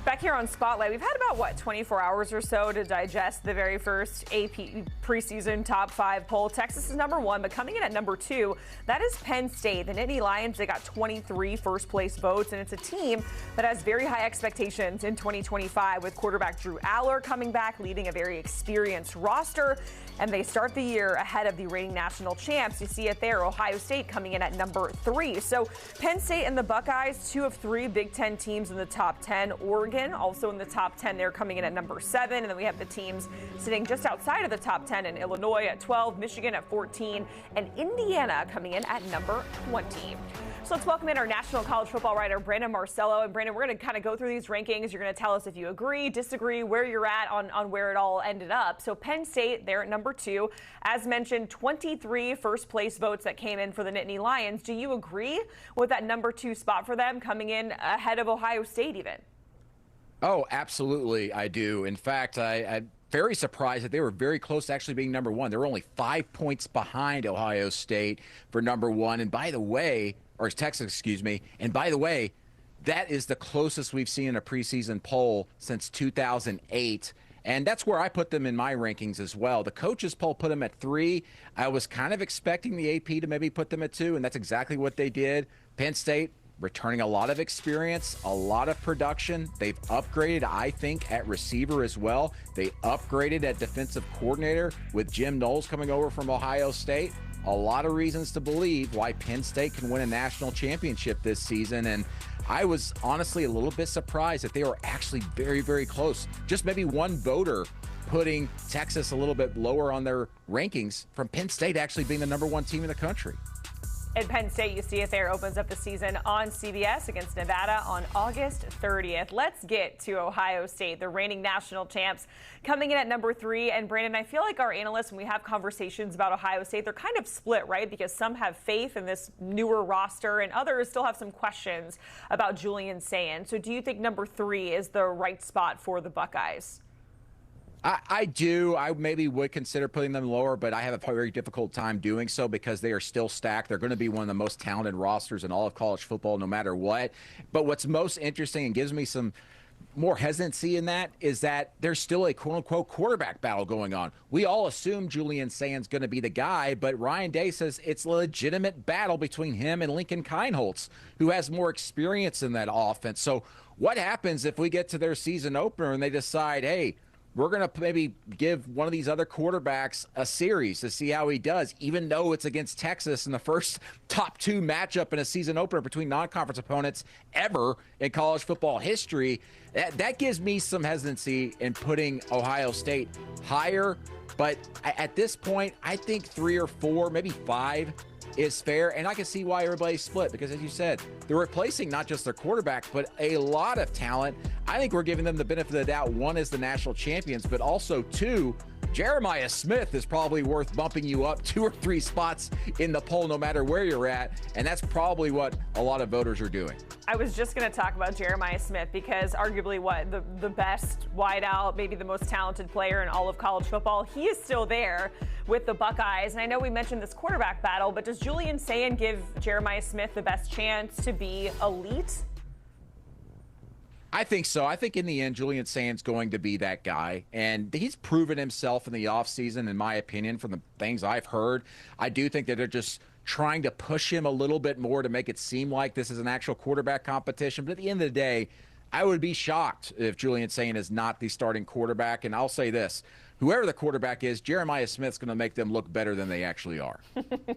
Back here on Spotlight, we've had about, 24 hours or so to digest the very first AP preseason top 5 poll. Texas is number 1, but coming in at number 2, that is Penn State. The Nittany Lions, they got 23 first-place votes, and it's a team that has very high expectations in 2025 with quarterback Drew Aller coming back, leading a very experienced roster, and they start the year ahead of the reigning national champs. You see it there, Ohio State coming in at number 3. So Penn State and the Buckeyes, 2 of 3 Big Ten teams in the top 10. Oregon also in the top 10. They're coming in at number 7. And then we have the teams sitting just outside of the top 10 in Illinois at 12, Michigan at 14, and Indiana coming in at number 20. So let's welcome in our national college football writer, Brandon Marcello. And Brandon, we're going to kind of go through these rankings. You're going to tell us if you agree, disagree, where you're at on where it all ended up. So Penn State, they're at number 2. As mentioned, 23 first place votes that came in for the Nittany Lions. Do you agree with that number 2 spot for them, coming in ahead of Ohio State even? Oh, absolutely, I do. In fact, I'm very surprised that they were very close to actually being number 1. They were only 5 points behind Ohio State for number 1. And by the way, or Texas, excuse me. And by the way, that is the closest we've seen in a preseason poll since 2008. And that's where I put them in my rankings as well. The coaches poll put them at 3. I was kind of expecting the AP to maybe put them at 2, and that's exactly what they did. Penn State returning a lot of experience, a lot of production. They've upgraded, I think, at receiver as well. They upgraded at defensive coordinator with Jim Knowles coming over from Ohio State. A lot of reasons to believe why Penn State can win a national championship this season. And I was honestly a little bit surprised that they were actually very, very close. Just maybe one voter putting Texas a little bit lower on their rankings from Penn State actually being the number 1 team in the country. At Penn State, you see it there, opens up the season on CBS against Nevada on August 30th. Let's get to Ohio State, the reigning national champs, coming in at number 3. And Brandon, I feel like our analysts, when we have conversations about Ohio State, they're kind of split, right? Because some have faith in this newer roster and others still have some questions about Julian Sayin. So do you think number 3 is the right spot for the Buckeyes? I do. I maybe would consider putting them lower, but I have a very difficult time doing so because they are still stacked. They're going to be one of the most talented rosters in all of college football, no matter what. But what's most interesting and gives me some more hesitancy in that is that there's still a quote-unquote quarterback battle going on. We all assume Julian Sayin's going to be the guy, but Ryan Day says it's a legitimate battle between him and Lincoln Kienholz, who has more experience in that offense. So what happens if we get to their season opener and they decide, hey, we're going to maybe give one of these other quarterbacks a series to see how he does, even though it's against Texas in the first top 2 matchup in a season opener between non-conference opponents ever in college football history. That gives me some hesitancy in putting Ohio State higher. But at this point, I think 3 or 4, maybe 5 is fair, and I can see why everybody's split because, as you said, they're replacing not just their quarterback, but a lot of talent. I think we're giving them the benefit of the doubt. 1 is the national champions, but also 2, Jeremiah Smith is probably worth bumping you up 2 or 3 spots in the poll, no matter where you're at, and that's probably what a lot of voters are doing. I was just going to talk about Jeremiah Smith because arguably the best wideout, maybe the most talented player in all of college football. He is still there with the Buckeyes. And I know we mentioned this quarterback battle, but does Julian Sayin give Jeremiah Smith the best chance to be elite? I think so. I think in the end, Julian Sayin's going to be that guy. And he's proven himself in the offseason, in my opinion, from the things I've heard. I do think that they're just trying to push him a little bit more to make it seem like this is an actual quarterback competition. But at the end of the day, I would be shocked if Julian Sayin is not the starting quarterback. And I'll say this. Whoever the quarterback is, Jeremiah Smith's going to make them look better than they actually are.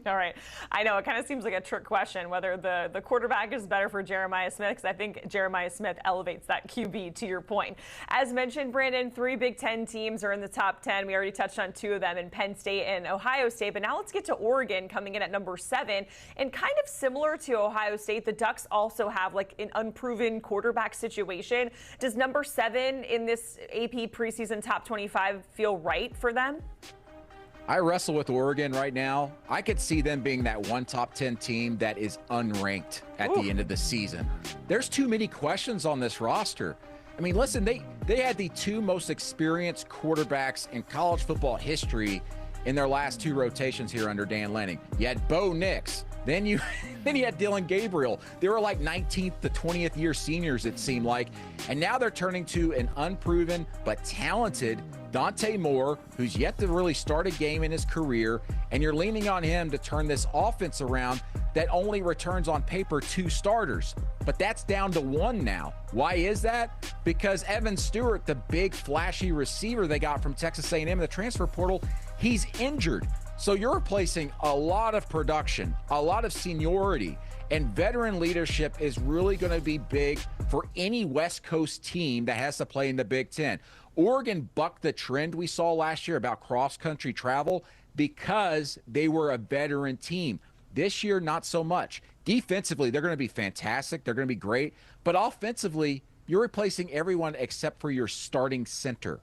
All right. I know it kind of seems like a trick question whether the quarterback is better for Jeremiah Smith, because I think Jeremiah Smith elevates that QB, to your point. As mentioned, Brandon, 3 Big Ten teams are in the top 10. We already touched on 2 of them in Penn State and Ohio State. But now let's get to Oregon coming in at number 7. And kind of similar to Ohio State, the Ducks also have like an unproven quarterback situation. Does number 7 in this AP preseason top 25 feel right for them? I wrestle with Oregon right now. I could see them being that one top 10 team that is unranked at the end of the season. There's too many questions on this roster. I mean, listen, they had the 2 most experienced quarterbacks in college football history in their last 2 rotations here under Dan Lanning. You had Bo Nix, Then you then you had Dylan Gabriel. They were like 19th to 20th year seniors, it seemed like. And now they're turning to an unproven but talented Dante Moore, who's yet to really start a game in his career. And you're leaning on him to turn this offense around that only returns on paper 2 starters. But that's down to 1 now. Why is that? Because Evan Stewart, the big flashy receiver they got from Texas A&M in the transfer portal, he's injured. So you're replacing a lot of production, a lot of seniority, and veteran leadership is really going to be big for any West Coast team that has to play in the Big Ten. Oregon bucked the trend we saw last year about cross-country travel because they were a veteran team. This year, not so much. Defensively, they're going to be fantastic. They're going to be great. But offensively, you're replacing everyone except for your starting center.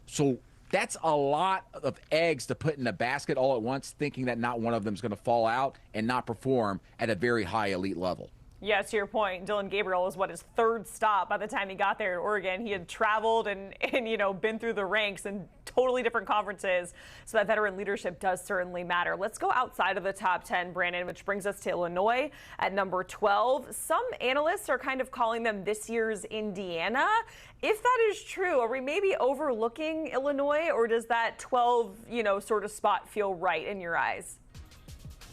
So that's a lot of eggs to put in a basket all at once, thinking that not one of them is going to fall out and not perform at a very high elite level. Yeah, to your point, Dylan Gabriel was his 3rd stop by the time he got there in Oregon. He had traveled and been through the ranks in totally different conferences. So that veteran leadership does certainly matter. Let's go outside of the top 10, Brandon, which brings us to Illinois at number 12. Some analysts are kind of calling them this year's Indiana. If that is true, are we maybe overlooking Illinois, or does that 12, sort of spot feel right in your eyes?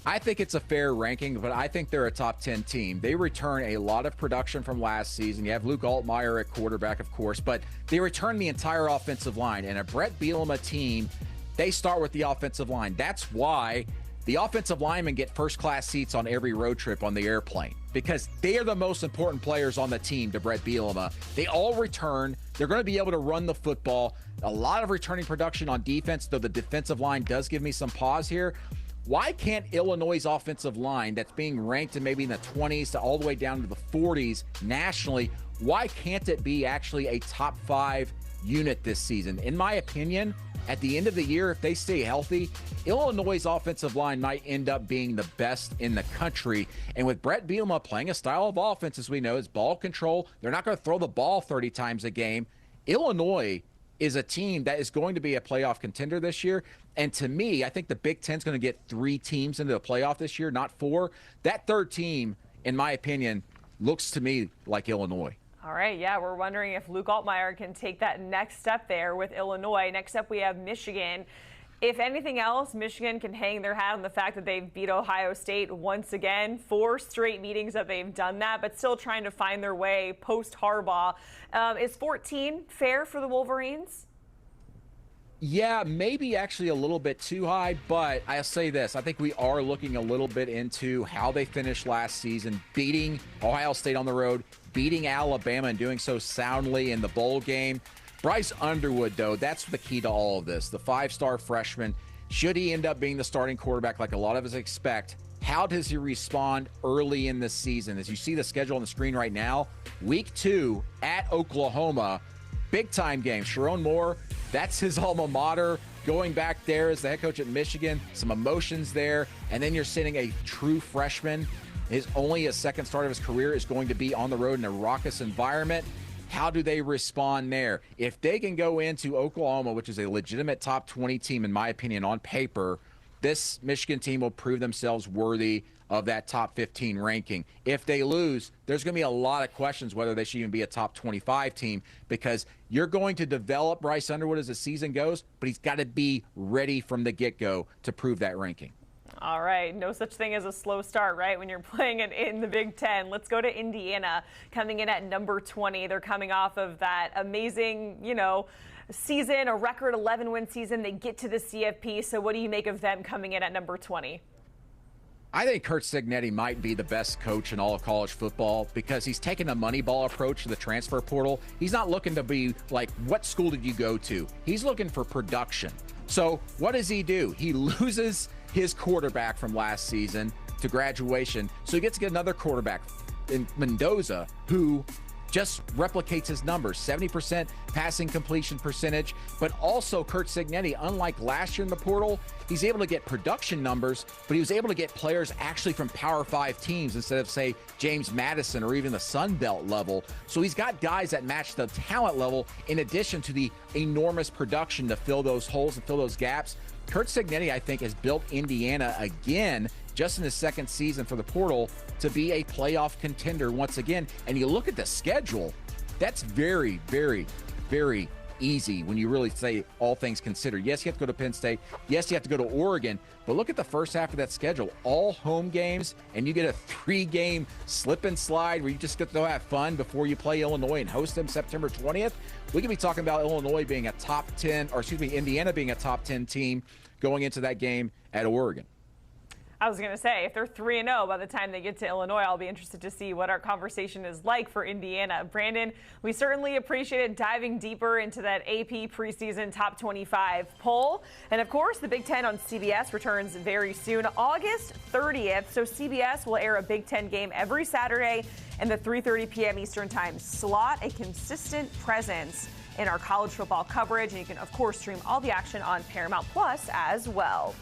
I think it's a fair ranking, but I think they're a top 10 team. They return a lot of production from last season. You have Luke Altmaier at quarterback, of course, but they return the entire offensive line. And a Brett Bielema team, they start with the offensive line. That's why the offensive linemen get first-class seats on every road trip on the airplane, because they are the most important players on the team to Brett Bielema. They all return. They're going to be able to run the football. A lot of returning production on defense, though the defensive line does give me some pause here. Why can't Illinois' offensive line, that's being ranked in maybe in the 20s to all the way down to the 40s nationally, why can't it be actually a top 5 unit this season? In my opinion, at the end of the year, if they stay healthy, Illinois' offensive line might end up being the best in the country. And with Brett Bielema playing a style of offense, as we know, is ball control. They're not going to throw the ball 30 times a game. Illinois is a team that is going to be a playoff contender this year. And to me, I think the Big Ten's going to get 3 teams into the playoff this year, not 4. That 3rd team, in my opinion, looks to me like Illinois. All right, yeah, we're wondering if Luke Altmaier can take that next step there with Illinois. Next up, we have Michigan. If anything else, Michigan can hang their hat on the fact that they've beat Ohio State once again. 4 straight meetings that they've done that, but still trying to find their way post-Harbaugh. Is 14 fair for the Wolverines? Yeah, maybe actually a little bit too high, but I'll say this. I think we are looking a little bit into how they finished last season, beating Ohio State on the road, beating Alabama, and doing so soundly in the bowl game. Bryce Underwood, though, that's the key to all of this. The 5-star freshman, should he end up being the starting quarterback like a lot of us expect, how does he respond early in the season? As you see the schedule on the screen right now, week 2 at Oklahoma, big-time game. Sharon Moore, that's his alma mater. Going back there as the head coach at Michigan, some emotions there. And then you're sitting a true freshman. His 2nd start of his career is going to be on the road in a raucous environment. How do they respond there? If they can go into Oklahoma, which is a legitimate top 20 team, in my opinion, on paper, this Michigan team will prove themselves worthy of that top 15 ranking. If they lose, there's going to be a lot of questions whether they should even be a top 25 team, because you're going to develop Bryce Underwood as the season goes, but he's got to be ready from the get-go to prove that ranking. All right, no such thing as a slow start, right, when you're playing it in the Big Ten. Let's go to Indiana, coming in at number 20. They're coming off of that amazing, season, a record 11-win season. They get to the CFP, so what do you make of them coming in at number 20? I think Curt Cignetti might be the best coach in all of college football, because he's taken a money ball approach to the transfer portal. He's not looking to be like, what school did you go to? He's looking for production. So what does he do? He loses his quarterback from last season to graduation, so he gets to get another quarterback in Mendoza, who just replicates his numbers, 70% passing completion percentage. But also Curt Cignetti, unlike last year in the portal, he's able to get production numbers, but he was able to get players actually from Power 5 teams instead of, say, James Madison or even the Sun Belt level. So he's got guys that match the talent level in addition to the enormous production to fill those holes and fill those gaps. Curt Cignetti, I think, has built Indiana again just in his second season for the portal to be a playoff contender once again. And you look at the schedule, that's very, very, very easy when you really say all things considered. Yes, you have to go to Penn State. Yes, you have to go to Oregon. But look at the first half of that schedule. All home games, and you get a 3-game slip and slide where you just get to have fun before you play Illinois and host them September 20th. We could be talking about Illinois being a top 10, or excuse me, Indiana being a top 10 team going into that game at Oregon. I was going to say, if they're 3-0 by the time they get to Illinois, I'll be interested to see what our conversation is like for Indiana. Brandon, we certainly appreciated diving deeper into that AP preseason top 25 poll. And of course, the Big Ten on CBS returns very soon, August 30th. So CBS will air a Big Ten game every Saturday in the 3:30 p.m. Eastern Time slot, a consistent presence in our college football coverage. And you can, of course, stream all the action on Paramount Plus as well.